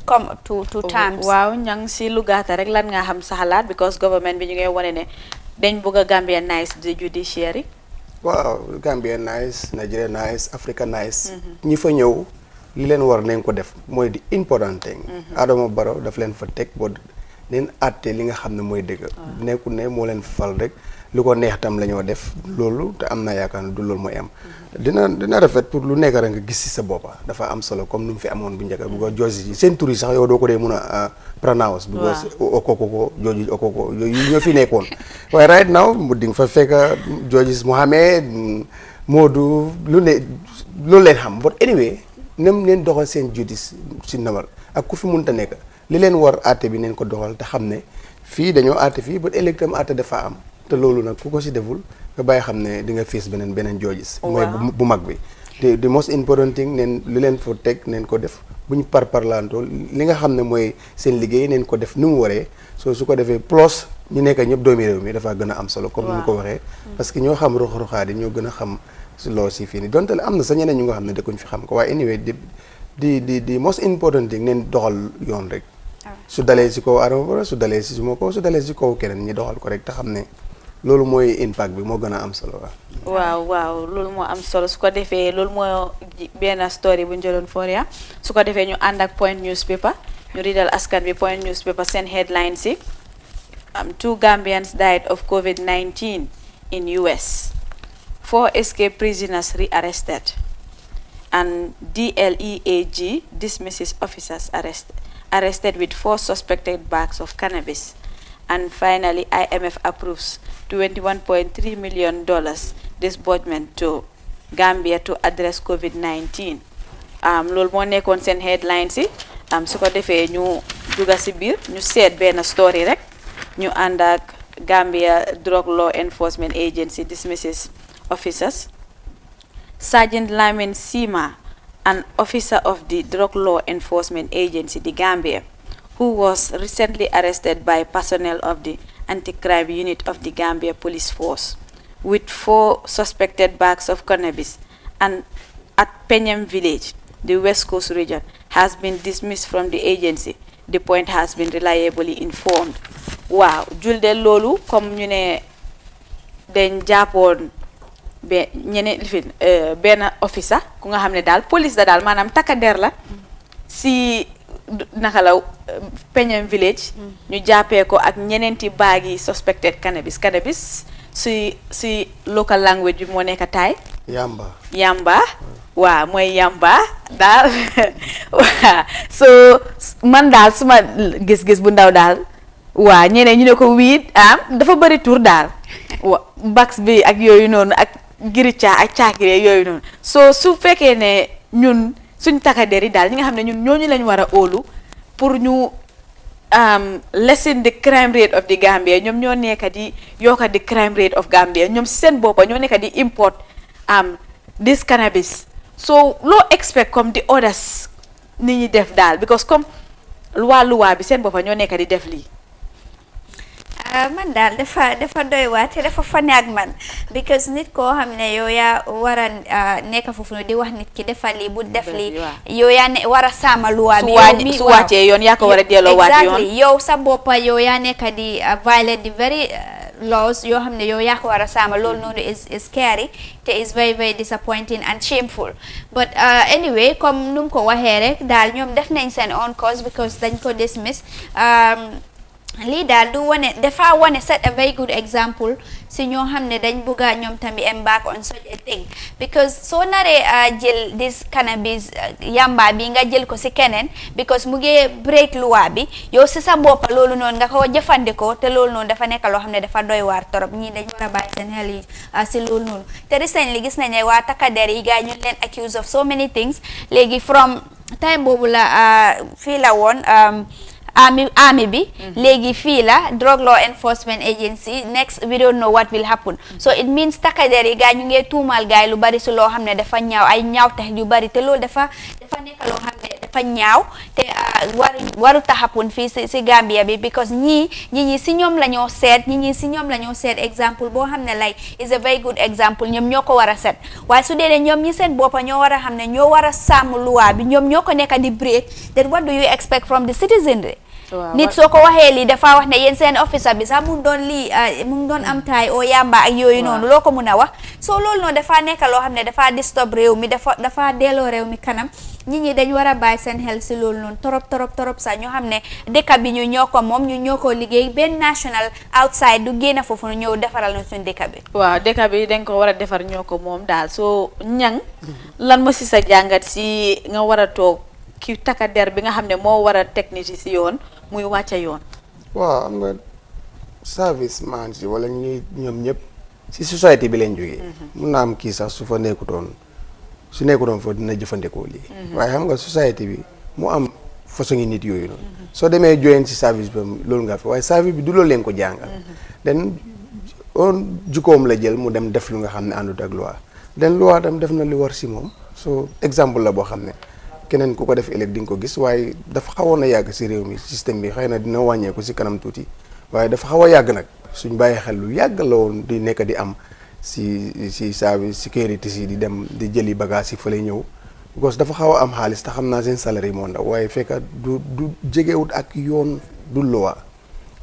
come to terms. Waaw ñang si lu gàtta rek lan nga xam sa xalaat because government bi ñu ngay wone ne dañ bëgg a Gambianize the judiciary. waaw Gambianize, Nigerianize, Africanize. ñi fa ñëw li leen war nañ ko def mooy di important thing. Adama Barrow daf leen fa teg boo neen àtte li nga xam ne mooy dëgg. nekkul ne moo leen fal rek lu ko neex tam la ñoo def loolu te am na yaakaar ne du loolu mooy am. dina rafet pour lu nekk rek nga gis ci sa boppa dafa am solo comme nu mu fi amoon bu njëkk bu ko jooji yi seen tur yi sax yow doo ko dee mun a pronounce bu ko okokoko jooji okoko yooyu ñoo fi nekkoon waaye right now mu di nga fa fekk jooji Mohamed Modou loolu leen xam but anyway nem leen doxal seen judice si namal ak ku fi munta nekk li leen war àtte bi neen ko doxal te xam ne fii dañoo àtte fii but ëllëg tam àtte dafa am te loolu nag ku ko si deful nga bàyyi xam ne di nga face beneen judges mooy bu mag bi te the most important thing neen li leen fa teg neen ko def bu ñu parlantool li nga xam ne mooy seen liggéey neen ko def ni mu waree su ko defee plus ñu nekk ñëpp doomi réew mi dafa gën a am solo comme ni ñu ko waxee parce que ñoo xam rox-roxaat yi ñoo gën a xam si loo si fii nii donte am na sa ñeneen ñu nga xam ne dëkkuñ fi xam ko waaye anyway di most important thing neen doxal yoon rek su dalee si kaw Adama Barrow su dalee si suma kaw su dalee si kaw keneen ñi doxal ko rek te xam ne loolu mooy impact bi moo gën a am solo waaw loolu moo am solo su ko defee loolu moo benn story bu ñu jëloon Foria su ko defee ñu ànd ak Point newspaper ñu riidal askan bi Point newspaper seen headline si 2 Gambians died of COVID-19 in US 4 escaped prisoners rearrested and DLEAG dismisses officers arrested with 4 suspected bags of cannabis. And finally, IMF approves $21.3 million disbursement to Gambia to address COVID-19. Loolu moo nekkoon seen headlines yi su ko defee ñu dugga si biir ñu seet benn story rek ñu ànd ak Gambia Drug Law Enforcement Agency dismisses officers. Sergeant Lamin Sima, an officer of the Drug Law Enforcement Agency, the Gambia, who was recently arrested by personnel of the anti-crime unit of the Gambia Police Force with 4 suspected bags of cannabis and at Penyam village, the West Coast region, has been dismissed from the agency. The Point has been reliably informed. Wow, julde lolu comme ñu ne dañ jàppoon benn officer ku nga xam ne daal police da daal maanaam takkader la si naka la Penyam village ñu jàppee ko ak ñeneenti baagi suspected cannabis si local language bi moo nekk taay yamba waaw mooy yamba daal waaw so man daal suma gis-gis bu ndaw daal waaw ñeneen ñu ne ko wiit dafa bëri tur daal bax bi ak yooyu noonu ak girica ak caakire yooyu noonu so su fekkee ne ñun suñ takkader yi daal ñi nga xam ne ñun ñooñu lañ war a óolu pour ñu lessen the crime rate of the Gambia ñoom ñoo nekk di yokka the crime rate of Gambia ñoom seen boppa ñoo nekk di import this cannabis so loo expect comme the others ni ñi def daal because comme luwaa bi seen boppa ñoo nekk di def lii man daal dafa doy waar te dafa fane ak man because nit koo xam ne yow yaa war a nekk foofu di wax nit ki defal lii bu def lii yow yaa ne war a sàmm luwaa bi su wàccee yoon yaa ko war a delloo waat yoon yow sa boppa yow yaa nekk di violate the very laws yoo xam ne yow yaa ko war a sàmm loolu noonu is scary te is very very disappointing and shameful but anyway comme nu mu ko waxee rek daal ñoom def nañ seen own cause because dañ ko dismiss lii daal du wane dafa wane set a very good example si ñoo xam ne dañ bugga ñoom tamit embark on such a thing because soo naree jël this cannabis yamba bi nga jël ko si keneen because mu ngi break loi bi yow si sa boppa loolu noonu nga ko jëfandikoo te loolu noonu dafa nekk loo xam ne dafa doy waar torop ñii dañ war a bàyyi seen xel yi si loolu noonu te recently gis nañ ne waa takkader yi gars ñu leen accuse of so many things léegi from time boobu la fii la woon army bi léegi fii la drug law enforcement agency next we don't know what will happen so it means takkader yi gaa ñu ngee tuumal gaay lu bari si loo xam ne dafa ñaaw ay ñaaw tax yu bari te loolu dafa nekk loo xam ne dafa ñaaw te waru taxapun fii si Gambia bi because ñi si ñoom la ñoo seet ñi si ñoom la ñoo seet exemple boo xam ne like is a very good example ñoom ñoo ko war a seet waaye su dee ñoom ñi seen boppa ñoo war a xam ne ñoo war a sàmm luwaa bi ñoom ñoo ko nekk di break then what do you expect from the citizenry nit soo ko waxee lii dafa wax ne yéen seen officer bi sax mu ngi doon lii mu ngi doon am taay o yamba ak yooyu noonu loo ko mun a wax soo loolu noonu dafa nekk loo xam ne dafa disturb réew mi dafa delloo réew mi kanam nit ñi dañ war a bàyyi seen xel si loolu noonu torop sax ñoo xam ne dëkk bi ñu ñoo ko moom ñu ñoo ko liggéey benn national outside du génn foofu ñëw defaral na suñu dëkk bi waaw dëkk bi dañ ko war a defar ñoo ko moom daal soo ñang lan ma si sa jàngat si nga war a toog ki takka der bi nga xam ne moo war a teg nit si yoon muy wàcca yoon waaw am nga service man si wala ñoom ñëpp si société bi leen jógee mun naa am kii sax su nekkutoon foofu dina jëfandikoo lii waaye xam nga société bi mu am façon ngi nit yooyu noonu soo demee join si service bi loolu nga fi waaye service bi du loolu leen ko jàngal den on jukkoom la jël mu dem def lu nga xam ne àndut ak loi den loi tam def na li war si moom so exemple la boo xam ne keneen ku ko def ëllëg di nga ko gis waaye dafa xawoon a yàgg si réew mi système bi xëy na dina wàññeeku si kanam tuuti waaye dafa xaw a yàgg nag suñ bàyyi xel lu yàgg la woon di nekk di am si service sécurité si di dem di jëli bagage yi fa lay ñëw because dafa xaw a am xaalis te xam naa seen salaire moo ndaw waaye fekk du jegewut ak yoon du loi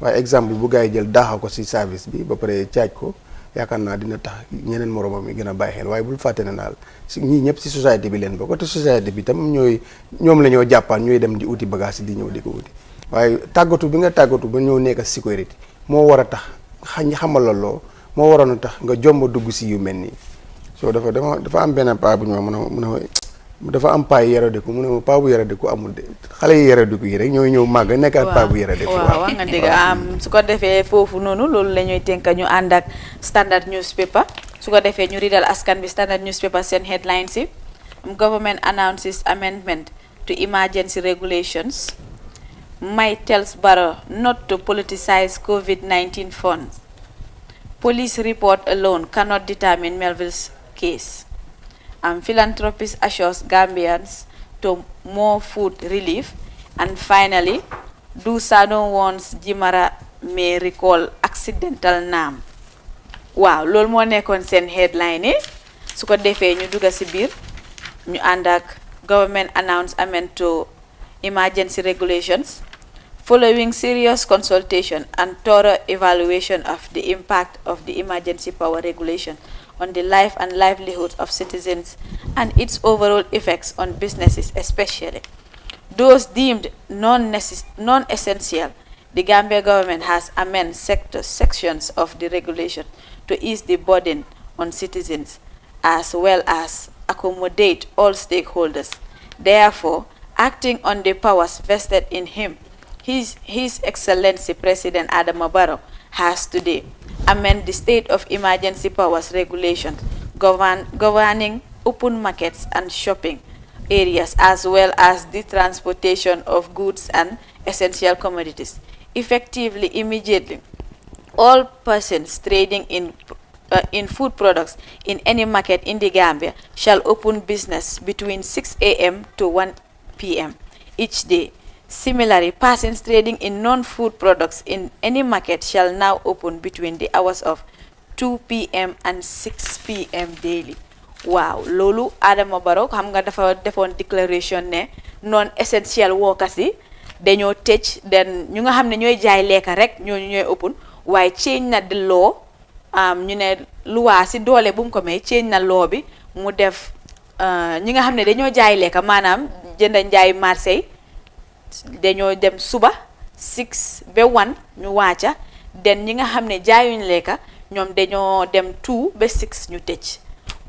waaye exemple bu gars yi jël daaxa ko si service bi ba pare caaj ko yaakaar naa dina tax ñeneen moromam yi gën a bàyyi xel waaye bul fàtte ne naal si ñii ñëpp si société bi leen bokk te société bi tam ñoom la ñoo jàppaan ñooy dem di uti bagage di ñëw di ko uti waaye tàggatu bi nga tàggatu ba ñëw nekk sécurité moo war a tax xamal la loo moo waroon a tax nga jomba dugg si yu mel nii so dafa am benn paa bu ñu mun a dafa am paa yi yaradiku mu ne ma paa bu yaradiku amul de xale yi yaradiku yi rek ñooy ñëw màgg nekkaat paa bu yaradiku waaw wax nga dëgg su ko defee foofu noonu loolu la ñuy tënk ñu ànd ak standard newspaper su ko defee ñu ridal askan bi standard newspaper seen headlines yi government announces amendment to emergency regulations May tells Barrow not to politicize COVID-19 funds police report alone cannot determine Melville's case philanthropist assures Gambians to more food relief. And finally, Dusano warns Jimara may recall accidental naam. Wow, loolu moo nekkoon seen headline yi su ko defee ñu dugga ci biir ñu ànd ak government announcement to emergency regulations following serious consultation and thorough evaluation of the impact of the emergency power regulation on the life and livelihoods of citizens and its overall effects on businesses, especially those deemed non-essential. The Gambia government has amended sections of the regulation to ease the burden on citizens as well as accommodate all stakeholders. Therefore, acting on the powers vested in him, His Excellency President Adama Barrow has today amend the state of emergency powers regulations governing open markets and shopping areas, as well as the transportation of goods and essential commodities. Effectively, immediately, all persons trading in food products in any market in the Gambia shall open business between 6 a.m. to 1 p.m. each day. Similarly, persons trading in non-food products in any market shall now open between the hours of 2 p.m. and 6 p.m. daily. Wow, lolu Adama Barrow xam nga dafa defoon declaration ne non essential workers yi dañoo tëj den ñu nga xam ne ñooy jaay lekka rek ñooñu ñooy open waaye change na the law ñu ne luwaa si doole bu mu ko may change na law bi mu def ñi nga xam ne dañoo jaay lekka maanaam jënd njaay marché dañoo dem suba 6 ba 1 ñu waaca den ñi nga xam ne jaayuñ lekka ñoom dañoo dem 2 ba 6 ñu tëj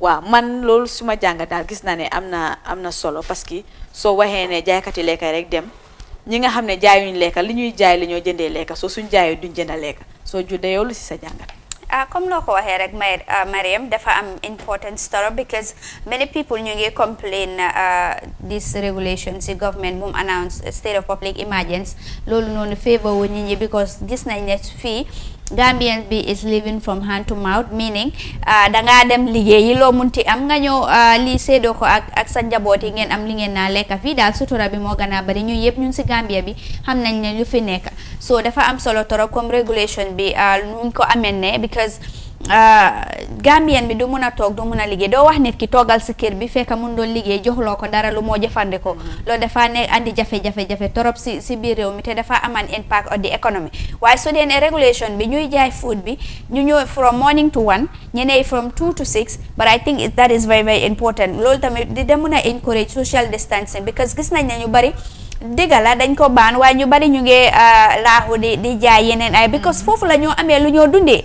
waaw man loolu suma jàng daal gis naa ne am na solo parce que soo waxee ne jaaykati lekka rek dem ñi nga xam ne jaayuñ lekka li ñuy jaay la ñoo jëndee lekka soo suñ jaayee duñ jënd lekka soo juddee yow lu si sa jàngat comme noo ko waxee rek Mariam dafa am important story because many people ñu ngi complain this regulation si government bu mu announce state of public emergency loolu noonu favor wu nit ñi because gis nañ ne fii Gambian bi is living from hand to mouth meaning dangaa dem liggéeyi loo munti am nga ñëw lii séedoo ko ak sa njaboot yi ngeen am li ngeen naa lekka fii daal sutura bi moo gën a bari ñu yëpp ñun si Gambia bi xam nañ ne lu fi nekk so dafa am solo torop comme regulation bi nuñ ko ameen ne because Gambian bi du mun a toog du mun a liggéey doo wax nit ki toogal si kër bi fekk mun doon liggéey joxloo ko dara lu moo jëfandikoo loolu dafa ne andi jafe-jafe torop si biir réew mi te dafa aman impact on the economy waaye su dee ne regulation bi ñuy jaay food bi ñu ñëw from morning to 1 ñeneen from 2 to 6 but I think that is very very important loolu tamit di mun a encourage social distancing because gis nañ ne ñu bari dëgga la dañ ko baan waaye ñu bari ñu ngi laaxu di jaay yeneen ay because foofu la ñoo amee lu ñoo dundee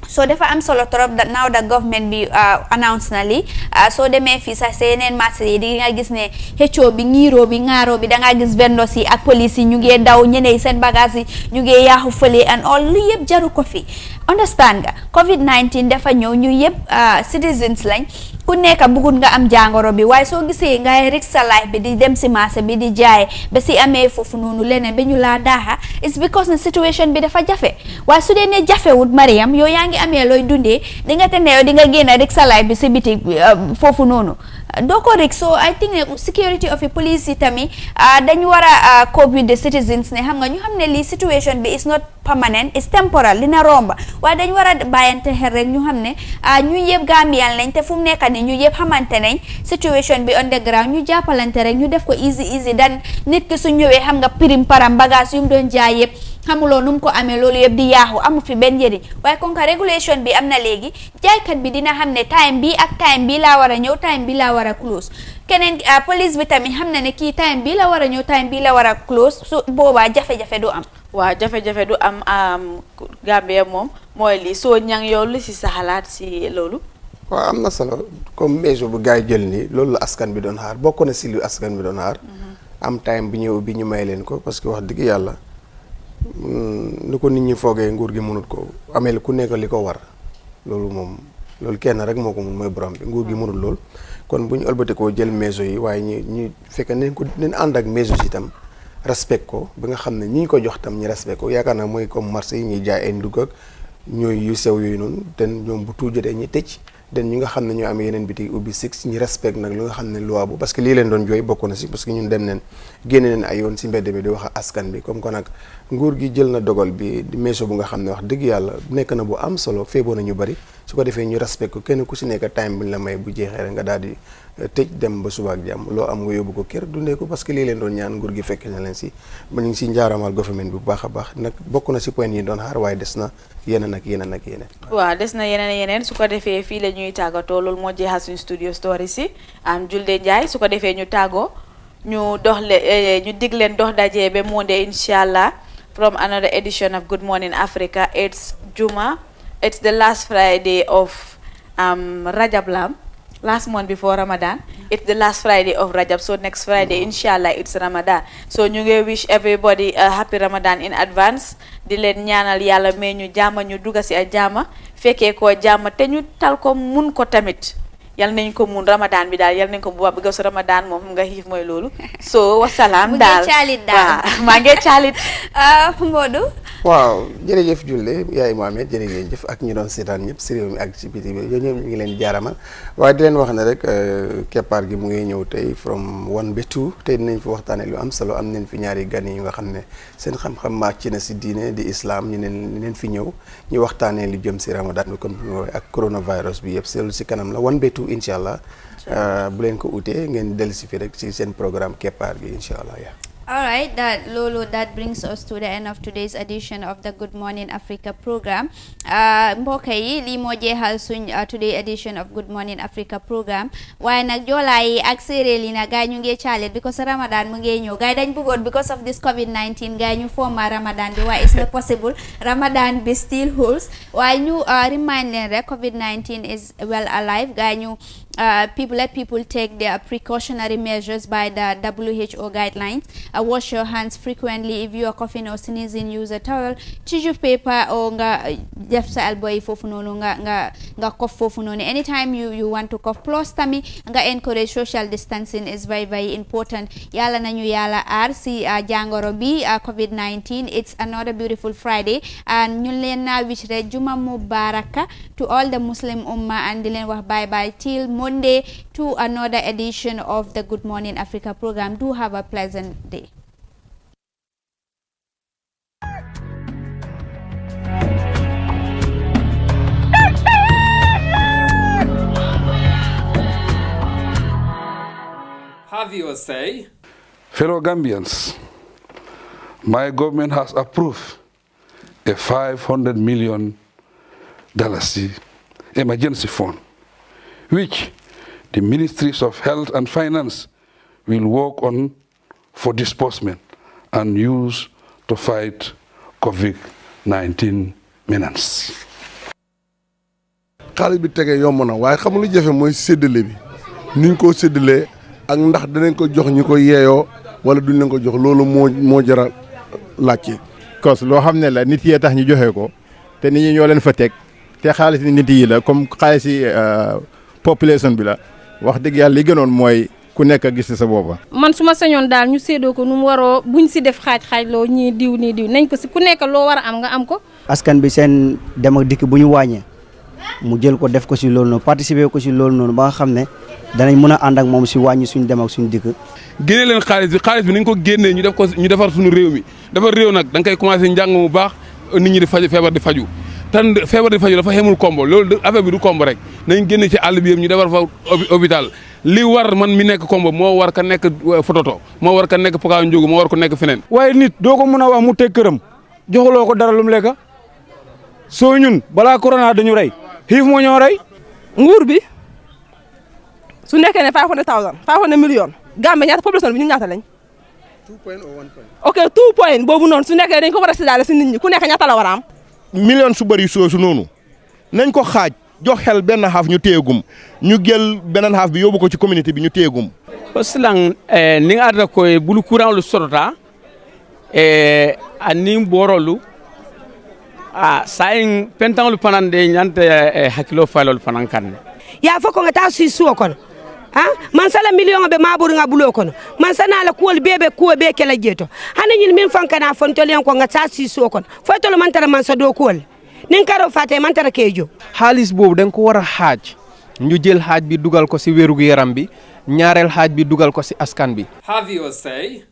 so dafa am solo trop that now the government bi announce na li soo demee fii sax sa yeneen marché yi di nga gis ne xëccoo bi ñiiroo bi ŋaaroo bi da nga gis vendors yi ak police yi ñu ngi daw ñeneen seen bagage yi ñu ngi yaaxu fële and all lu yëpp jaru ko fi understand nga COVID-19 dafa ñëw ñu yëpp citizens lañ ku nekk bëggut nga am jàngoro bi waaye soo gisee ngay risk sa life bi di dem si marché bi di jaay ba si amee foofu noonu leneen ba ñu laa daaxa it's because ne situation bi dafa jafe waaye su dee ne jafewut Mariam yow yaa ngi amee looy dundee di nga te ne yow di nga génn risk sa life bi si biti foofu noonu doo ko risk so I think ne security of the police yi tamit dañu war a cope with the citizens ne xam nga ñu xam ne lii situation bi is not permanent is temporal dina romba waaye dañu war a bàyyante xel rek ñu xam ne ñu yëpp Gambian lañ te fu mu nekk ni ñu yëpp xamante nañ situation bi on the ground ñu jàppalante rek ñu def ko easy dan nit ki su ñëwee xam nga pirim param bagage yu mu doon jaay yëpp xamuloo nu mu ko amee loolu yëpp di yaaxu amu fi benn njëriñ waaye comme que régulation bi am na léegi jaaykat bi dina xam ne time bi ak time bi laa war a ñëw time bi laa war a close keneen police bi tamit xam na ne kii time bi la war a ñëw time bi la war a close su boobaa jafe-jafe du am waaw jafe-jafe du am Gambia moom mooy lii soo ñang yow lu si sa xalaat si loolu waaw am na solo comme mesure bu gars yi jël nii loolu la askan bi doon xaar bokk na si lu askan bi doon xaar am time bi ñëw bi ñu may leen ko parce que wax dëgg yàlla ni ko nit ñi foogee nguur gi mënut ko amee ku nekk li ko war loolu moom loolu kenn rek moo ko mun mooy borom bi nguur gi mënut lool kon bu ñu ëlbatikoo jël mesures yi waaye ñu fekk nañ ko nañ ànd ak mesures yi itam respect ko ba nga xam ne ñi ñu ko jox tam ñu respect ko yaakaar naa mooy comme marché yi ñuy jaay ay ndugg ak ñooy yu sew yooyu noonu te ñoom bu tuuti jotee ñi tëj den ñi nga xam ne ñoo amee yeneen bitig ubbi six ñi respect nag lu nga xam ne loi bu parce que lii leen doon jooy bokk na si parce que ñun dem neen génne neen ay yoon si mbedd bi di wax askan bi comme que nag nguur gi jël na dogal bi mesure bu nga xam ne wax dëgg yàlla nekk na bu am solo feeboo na ñu bari su ko defee ñu respect ko kenn ku si nekk time bi la may bu jeexee rek nga daal di tëj dem ba suba ak jàmm loo am nga yóbbu ko kër dundee ko parce que lii leen doon ñaan nguur gi fekk na leen si ba ñu ngi si njaaramal government bi bu baax a baax nag bokk na si point yi doon xaar waaye des na yeneen ak yeneen ak yeneen waaw des na yeneen su ko defee fii la ñuy tàggatoo loolu moo jeexal suñu studio story si am Julde Njaay su ko defee ñu tàggoo ñu ñu dig leen dox daje ba Monday incha allah from another edition of Good Morning Africa. It's Juma. It's the last Friday of Rajab Lam. Last month before Ramadan. It's the last Friday of Rajab. So next Friday, inshallah, it's Ramadan. So ñu ngi wish everybody a happy Ramadan in advance. Di leen ñaanal yàlla may ñu jàmm ñu dugga si a jàmm fekkee ko jàmm te ñu tal ko mun ko tamit yal nañ ko mun Ramadan bi daal yal nañ ko bu baax because Ramadan moom nga xiif mooy loolu so wasalaam daal maa ngi caalit Modou waaw jërëjëf Julle yaay Mohamed jërëjëf ak ñu doon seetaan ñëpp si réew mi ak ci biti bi yooyu ñëpp ñu ngi leen jaaramal waaye di leen wax ne rek keppaar gi mu ngi ñëw tey from 1 ba 2 tey dinañ fi waxtaane lu am solo am nañ fi ñaari gan yi nga xam ne seen xam-xam màcc na si diine di islam ñu neen fi ñëw ñu waxtaanee lu jëm si Ramadan bi comme ni ak coronavirus bi yëpp seetlu si kanam la 1 ba 2 incha allah bu leen ko utee ngeen dellu si fi rek si seen programme keppaar gi incha allah yaa Alright, that brings us to the end of today's edition of the Good Morning Africa program. Mbokk yi lii moo jeexal suñ today edition of Good Morning Africa program waaye nag joolaa yi ak séeréer yi nag gaay ñu ngi challenge because Ramadan mu ngi ñëw gaay dañ bëggoon because of this COVID-19 gaay ñu forma Ramadan bi waaye it's not possible Ramadan bi still holds waaye ñu remind leen rek COVID-19 is well alive gaay ñu let people take their precautionary measures by the WHO guidelines. Wash your hands frequently. If you are coughing or sneezing, use a towel, tissue paper, or nga def sa elbow fofu nonu nga cough fofu nonu. Anytime you want to cough, plus tami nga encourage social distancing is very very important. Yala nañu yala aar si jangoro bi COVID-19. It's another beautiful Friday and ñu leen na wish rek juma mubaraka to all the Muslim ummah and di leen wax bye bye till Monday to another edition of the Good Morning Africa program. Do have a pleasant day. Have your say. Fellow Gambians, my government has approved a $500 million emergency fund, which the Ministries of Health and Finance will work on for disbursement and use to fight COVID-19 menace. xaalis bi tege yomb na waaye xam lu jafe mooy séddale bi niñ ko séddalee ak ndax danañ ko jox ñi ko yeeyoo wala duñ leen ko jox loolu moo jara laajte. cos loo xam ne la nit yee tax ñu joxe ko te nit ñi ñoo leen fa teg te xaalis ni nit yi la comme xaalis yi population bi la wax dëgg yàlla li gënoon mooy ku nekk gis sa boppa man su ma sañoon daal ñu séddoo ko nu mu waroo buñ si def xaaj loo ñii diw nañ ko si ku nekk loo war a am nga am ko. askan bi seen dem ak dikk bu ñu wàññee mu jël ko def ko si loolu noonu participer ko si loolu noonu ba nga xam ne danañ mën a ànd ak moom si wàññi suñu dem ak suñu dikk. génne leen xaalis bi nañ ko génnee ñu def ko ñu defar suñu réew mi defar réew nag da nga koy commencé njàng mu baax nit ñi di faju feebar di faju tan feebar di faju dafa xemul kombo loolu affaire bi du kombo rek nañ génne ci àll bi yëpp ñu defar fa hôpital li war man mi nekk kombo moo war ka nekk fototo moo war ka nekk Paka Ndiogu moo war ko nekk feneen. waaye nit doo ko mën a wax mu teg këram joxuloo ko dara lu mu lekk soo ñun balaa corona dañu rey xiif moo ñoo rey. nguur bi su nekkee ne 500 millions Gambie ñaata population bi ñu ñaata lañ. 2 point or 1 point. ok 2 point boobu noonu su nekkee dañ ko war a séddale si nit ñi ku nekk ñaata la war a am. million su bëri soosu noonu nañ ko xaaj jox xel benn xaaf ñu téyegum ñu jël beneen xaaf bi yóbbu ko ci communauté bi ñu téyegum. silang ni nga arda ko bulu courant lu sotota ani borolu sayin pentanglu panande nyante hakilo falol fanan kanne ya foko nga ta si suwo kono man sala million be maburu nga bulo kono man sana la kuwol bebe kuwo be kala jeto hanen ñin min fankana fontolen ko nga ta si suwo kono fotolo man tara man sa do kuwol nin karo fate man tara kejo xaalis boobu dañ ko war a xaaj ñu jël xaaj bi dugal ko ci wéru yaram bi ñaareel xaaj bi dugal ko ci askan bi. Have your say.